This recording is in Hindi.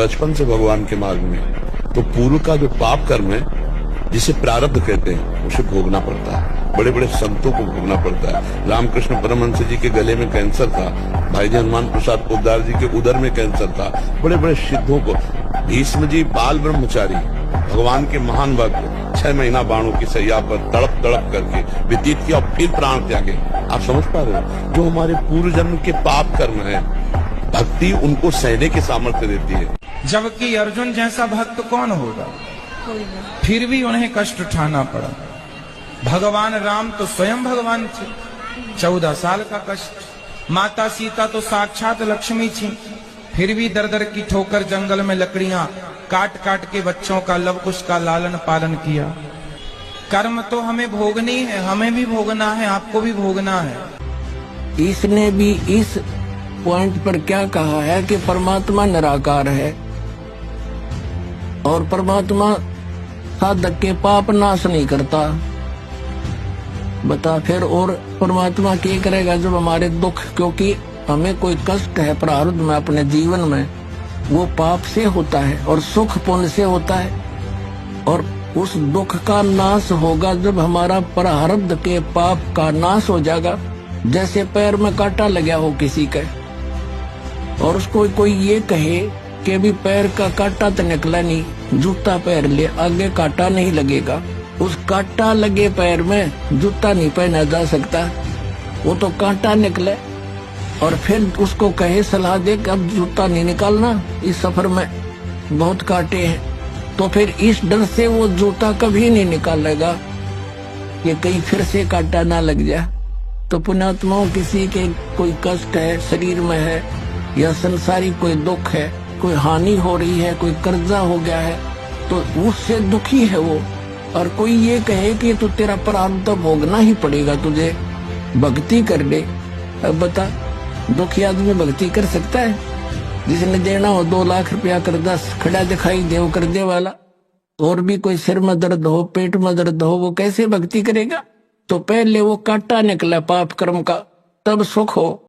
बचपन से भगवान के मार्ग में, तो पूर्व का जो पाप कर्म है जिसे प्रारब्ध कहते हैं उसे भोगना पड़ता है। बड़े बड़े संतों को भोगना पड़ता है। रामकृष्ण परमहंस जी के गले में कैंसर था, भाई जी हनुमान प्रसाद पोद्दार जी के उदर में कैंसर था, बड़े बड़े सिद्धों को, भीष्म जी बाल ब्रह्मचारी भगवान के महान भक्त 6 महीना बाणों की सैया पर तड़प तड़प करके व्यतीत किया और फिर प्राण त्यागे। आप समझ पा रहे हो, जो हमारे पूर्व जन्म के पाप कर्म है, भक्ति उनको सहने की सामर्थ्य देती है। जबकि अर्जुन जैसा भक्त कौन होगा, फिर भी उन्हें कष्ट उठाना पड़ा। भगवान राम तो स्वयं भगवान थे, 14 साल का कष्ट। माता सीता तो साक्षात लक्ष्मी थी, फिर भी दर दर की ठोकर जंगल में लकड़ियां काट काट के बच्चों का लव कुश का लालन पालन किया। कर्म तो हमें भोगनी है, हमें भी भोगना है, आपको भी भोगना है। इसने भी इस पॉइंट पर क्या कहा है कि परमात्मा निराकार है और परमात्मा साधक के पाप नाश नहीं करता। बता फिर, और परमात्मा क्या करेगा जब हमारे दुख, क्योंकि हमें कोई कष्ट है प्रारब्ध में अपने जीवन में, वो पाप से होता है और सुख पुण्य से होता है। और उस दुख का नाश होगा जब हमारा प्रारब्ध के पाप का नाश हो जाएगा। जैसे पैर में कांटा लगा हो किसी के, और उसको कोई ये कहे कि भी पैर का कांटा तो निकला नहीं, जूता पैर ले, आगे कांटा नहीं लगेगा। उस कांटा लगे पैर में जूता नहीं पहना जा सकता, वो तो कांटा निकले। और फिर उसको कहे, सलाह दे कि अब जूता नहीं निकालना, इस सफर में बहुत कांटे हैं, तो फिर इस डर से वो जूता कभी नहीं निकालेगा कि कहीं फिर से कांटा ना लग जाए। तो पुण्यात्माओं, किसी के कोई कष्ट है शरीर में है या संसारी कोई दुख है, कोई हानि हो रही है, कोई कर्जा हो गया है, तो उससे दुखी है वो। और कोई ये कहे कि तू तेरा प्रारब्ध तो भोगना ही पड़ेगा, तुझे भक्ति कर ले। अब बता, दुखी आदमी भक्ति कर सकता है? जिसने देना हो 2 लाख रुपया कर्जा खड़ा दिखाई दे, वो कर्जे वाला। और भी कोई सिर में दर्द हो, पेट में दर्द हो, वो कैसे भक्ति करेगा? तो पहले वो कांटा निकला पाप कर्म का, तब सुख हो।